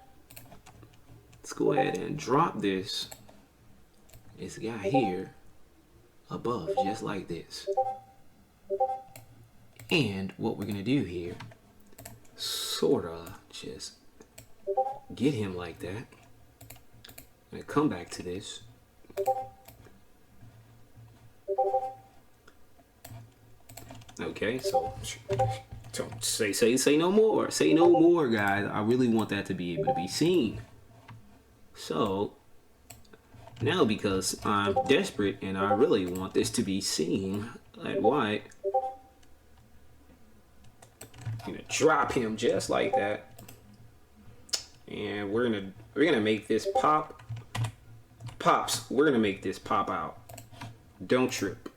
A: Let's go ahead and drop this guy here above, just like this. And what we're gonna do here, sorta just get him like that. I'm gonna come back to this. Okay, so don't say no more. Say no more, guys. I really want that to be able to be seen. So now, because I'm desperate and I really want this to be seen at white, I'm gonna drop him just like that, and we're gonna make this pops. We're gonna make this pop out. Don't trip.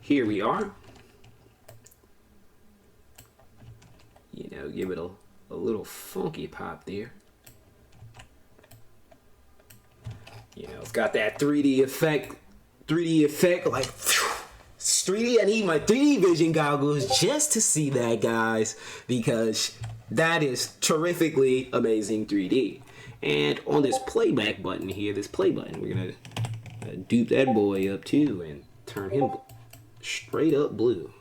A: Here we are. You know, give it a little funky pop there. You know, it's got that 3D effect. 3D effect, like 3D. I need my 3D vision goggles just to see that, guys, because that is terrifically amazing 3D. And on this playback button here, this play button, we're gonna Dupe that boy up too and turn him straight up blue.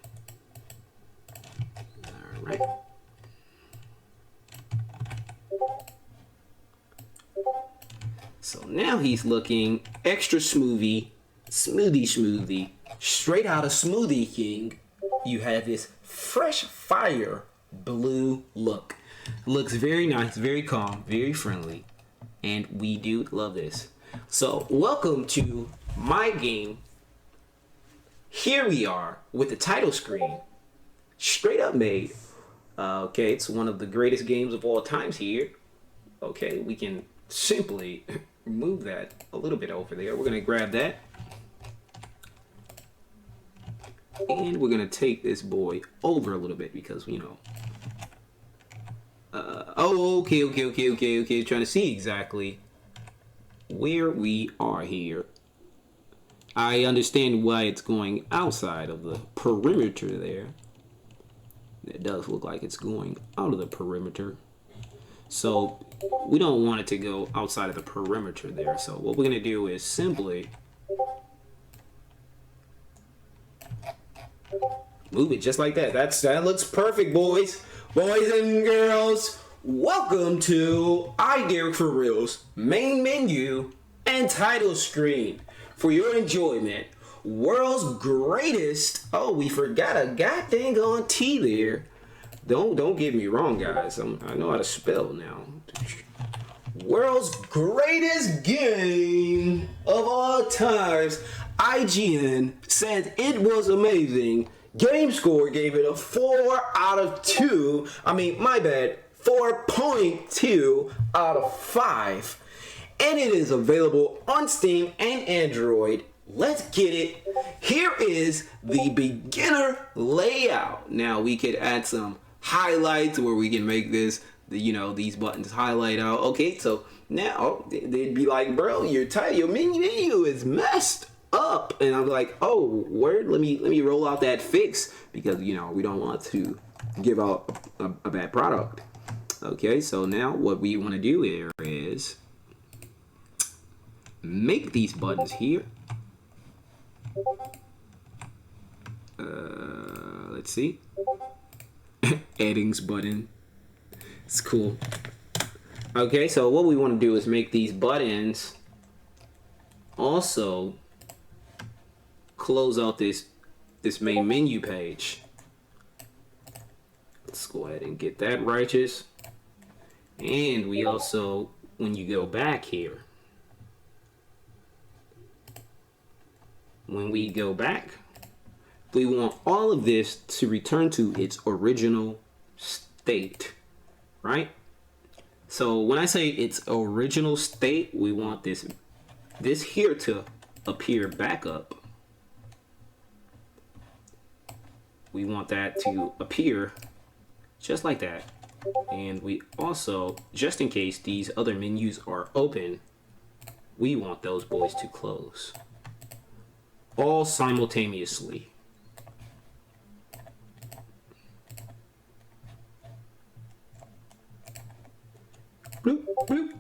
A: All right. So now he's looking extra smoothie, straight out of Smoothie King. You have this fresh fire blue look. Looks very nice, very calm, very friendly, and we do love this. So welcome to my game. Here we are with the title screen, straight up made. Okay, it's one of the greatest games of all times here. Okay, we can simply move that a little bit over there. We're gonna grab that. And we're gonna take this boy over a little bit because, you know. Okay. Trying to see exactly where we are here. I understand why it's going outside of the perimeter there. It does look like it's going out of the perimeter. So we don't want it to go outside of the perimeter there. So what we're gonna do is simply move it just like that. That looks perfect, boys and girls. Welcome to iDerek4Real's main menu and title screen for your enjoyment. World's greatest. Oh, we forgot a goddamn on T there. Don't get me wrong, guys. I know how to spell now. World's greatest game of all times. IGN said it was amazing. GameScore gave it a 4 out of 2. I mean, my bad, 4.2 out of 5. And it is available on Steam and Android. Let's get it. Here is the beginner layout. Now we could add some highlights where we can make this, these buttons highlight out. Okay, so now they'd be like, bro, your menu is messed up. And I'm like, oh, word, let me roll out that fix because we don't want to give out a bad product. Okay, so now what we want to do here is make these buttons here. Let's see. Addings button. It's cool. Okay, so what we want to do is make these buttons also close out this main menu page. Let's go ahead and get that righteous. And we also, when you go back here, when we go back, we want all of this to return to its original state, right? So when I say its original state, we want this here to appear back up. We want that to appear just like that. And we also, just in case these other menus are open, we want those boys to close. All simultaneously. Bloop, bloop.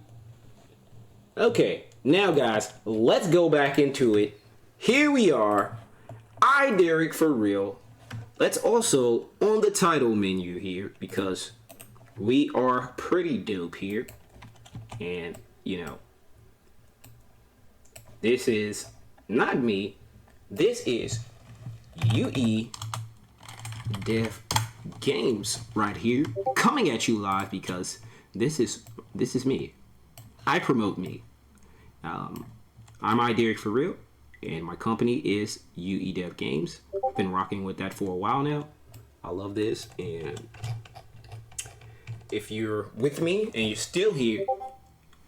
A: Okay, now guys, let's go back into it. Here we are, iDerek4Real. Let's also on the title menu here because we are pretty dope here. And this is not me. This is UE Dev Games right here, coming at you live because this is me. I promote me. I'm iDerek4Real, and my company is UE Dev Games. I've been rocking with that for a while now. I love this, and if you're with me and you're still here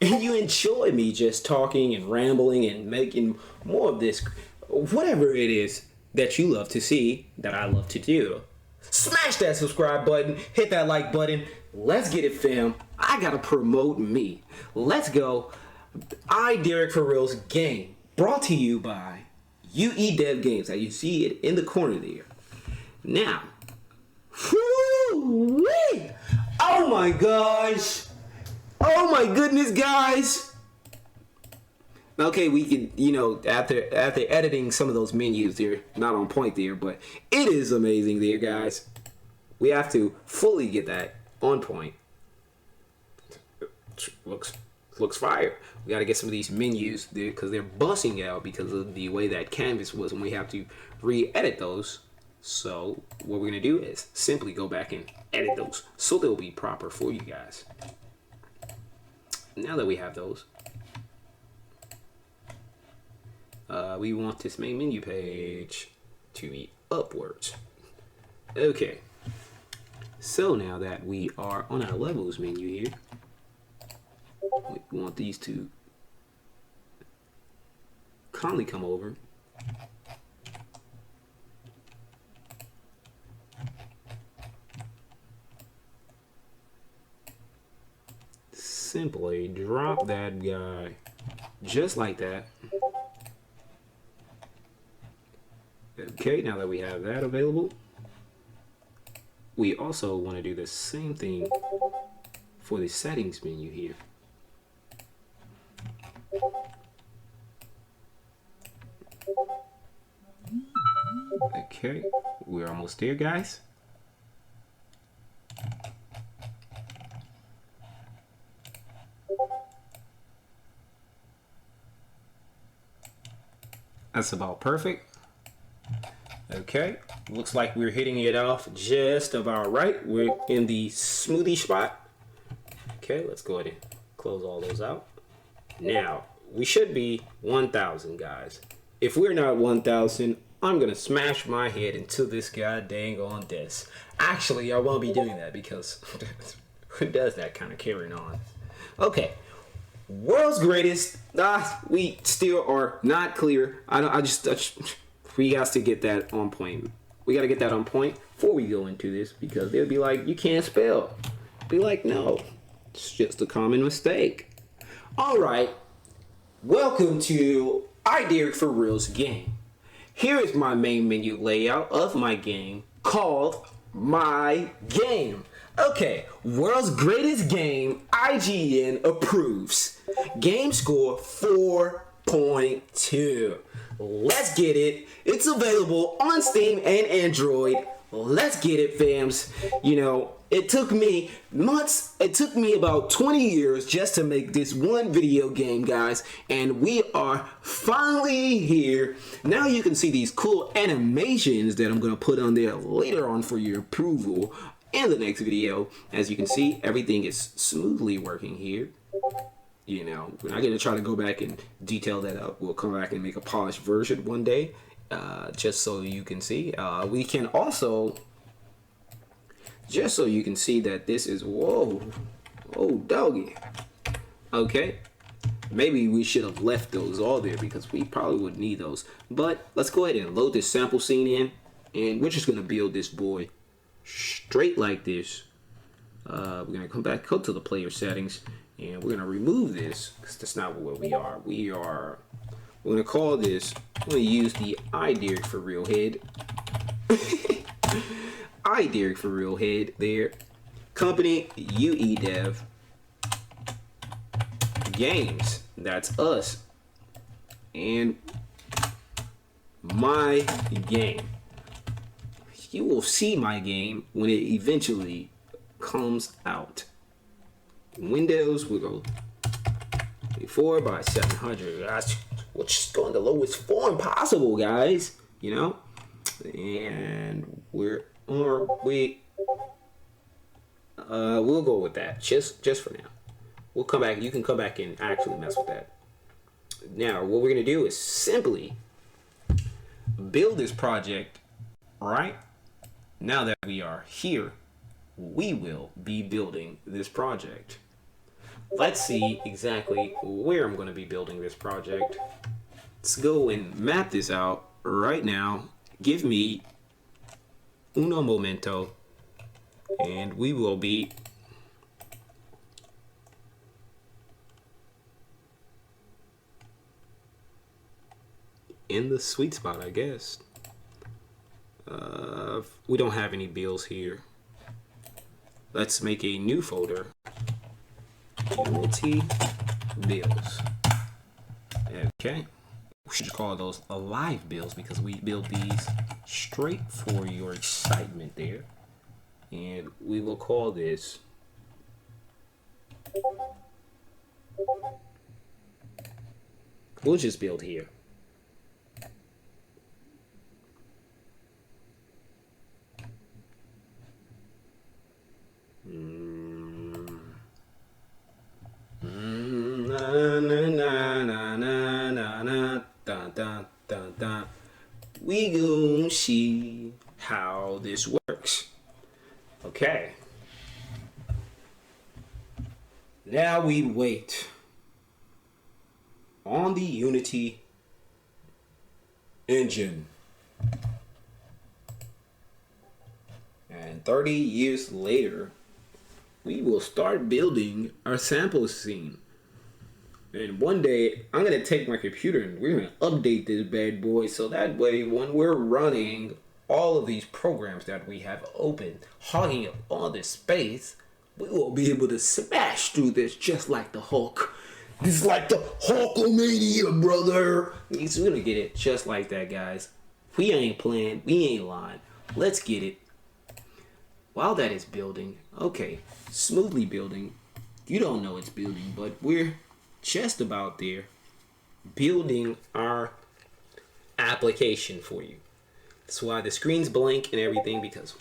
A: and you enjoy me just talking and rambling and making more of this, whatever it is that you love to see, that I love to do, smash that subscribe button, hit that like button. Let's get it, fam. I gotta promote me. Let's go. iDerek4Real's game, brought to you by UE Dev Games. Now you see it in the corner there. Now, whoo-wee! Oh my gosh! Oh my goodness, guys! Okay, we can, you know, after editing some of those menus, they're not on point there, but it is amazing there, guys. We have to fully get that on point. Looks fire. We got to get some of these menus there because they're busting out because of the way that canvas was, and we have to re-edit those. So what we're gonna do is simply go back and edit those so they'll be proper for you guys. Now that we have those, we want this main menu page to be upwards. Okay. So now that we are on our levels menu here, we want these to kindly come over. Simply drop that guy just like that. Okay, now that we have that available, we also want to do the same thing for the settings menu here. Okay, we're almost there, guys. That's about perfect. Okay, looks like we're hitting it off just about right. We're in the smoothie spot. Okay, let's go ahead and close all those out. Now, we should be 1,000, guys. If we're not 1,000, I'm gonna smash my head into this god dang on desk. Actually, I won't be doing that because who does that kind of carrying on? Okay, world's greatest. We still are not clear. We got to get that on point. We got to get that on point before we go into this because they'll be like, you can't spell. Be like, no, it's just a common mistake. All right, welcome to iDerek4Real's game. Here is my main menu layout of my game called My Game. Okay, world's greatest game, IGN approves. Game score 4.2. Let's get it. It's available on Steam and Android. Let's get it, fams. You know, it took me months. It took me about 20 years just to make this one video game, guys. And we are finally here. Now you can see these cool animations that I'm going to put on there later on for your approval in the next video. As you can see, everything is smoothly working here. You know, we're not going to try to go back and detail that up. We'll come back and make a polished version one day, just so you can see. We can also, just so you can see that this is, whoa, oh, doggy. Okay, maybe we should have left those all there because we probably would need those. But let's go ahead and load this sample scene in, and we're just going to build this boy straight like this. We're going to come back, go to the player settings, and we're going to remove this because that's not what we are. We're going to call this, I'm going to use the iDerek4Real head. iDerek4Real head there. Company, UEDev. Games, that's us. And my game. You will see my game when it eventually comes out. Windows, we'll go 4 by 700. That's which is going the lowest form possible, guys. You know, and we'll go with that just for now. We'll come back. You can come back and actually mess with that. Now, what we're gonna do is simply build this project. Right now that we are here, we will be building this project. Let's see exactly where I'm going to be building this project. Let's go and map this out right now. Give me uno momento, and we will be in the sweet spot, I guess. We don't have any bills here. Let's make a new folder. Unity bills. Okay, we should call those live builds because we build these straight for your excitement there. And we will call this we'll just build here. We gon' see how this works. Okay. Now we wait on the Unity engine. And 30 years later, we will start building our sample scene. And one day, I'm going to take my computer and we're going to update this bad boy so that way when we're running all of these programs that we have open, hogging up all this space, we will be able to smash through this just like the Hulk. This is like the Hulkamania, brother. We're going to get it just like that, guys. We ain't playing. We ain't lying. Let's get it. While that is building, okay, smoothly building. You don't know it's building, but we're just about there building our application for you. That's why the screen's blank and everything, because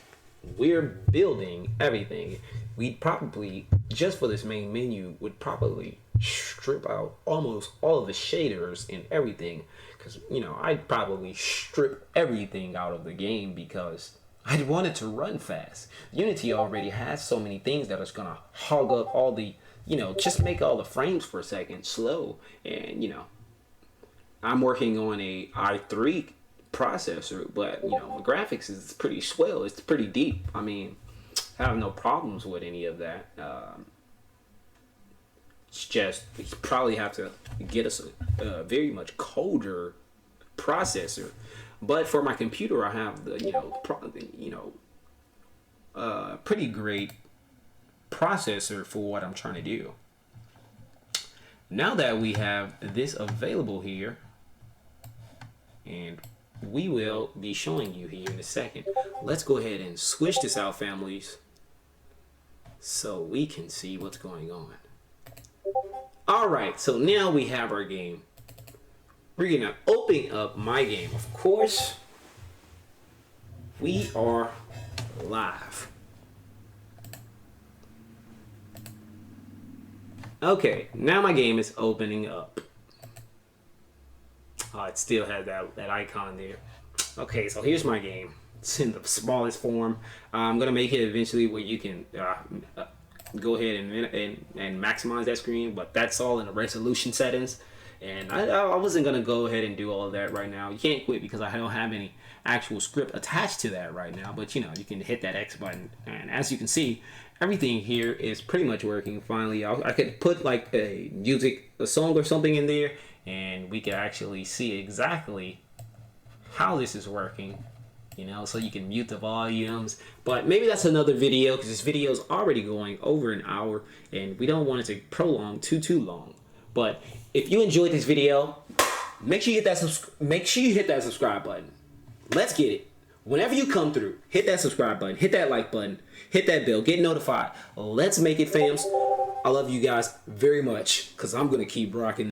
A: we're building everything. We probably, just for this main menu, would probably strip out almost all of the shaders and everything, because, you know, I'd probably strip everything out of the game because I'd want it to run fast. Unity already has so many things that are gonna hog up all the, you know, just make all the frames for a second slow. And, you know, I'm working on a i3 processor, but, you know, my graphics is pretty swell. It's pretty deep. I mean, I have no problems with any of that. It's just, we probably have to get us a very much colder processor. But for my computer, I have the, pretty great processor for what I'm trying to do. Now that we have this available here, and we will be showing you here in a second, let's go ahead and switch this out, families, so we can see what's going on. All right, so now we have our game. We're gonna open up my game. Of course, we are live. Okay, now my game is opening up. Oh, it still has that icon there. Okay, so here's my game. It's in the smallest form. I'm gonna make it eventually where you can go ahead and maximize that screen, but that's all in the resolution settings. And I wasn't gonna go ahead and do all of that right now. You can't quit because I don't have any actual script attached to that right now. But, you know, you can hit that X button, and as you can see, everything here is pretty much working. Finally, I could put like a song or something in there, and we could actually see exactly how this is working. You know, so you can mute the volumes. But maybe that's another video, because this video is already going over an hour, and we don't want it to prolong too long. But if you enjoyed this video, make sure you hit that subscribe button. Let's get it. Whenever you come through, hit that subscribe button, hit that like button, hit that bell, get notified. Let's make it, fams. I love you guys very much, because I'm gonna keep rocking.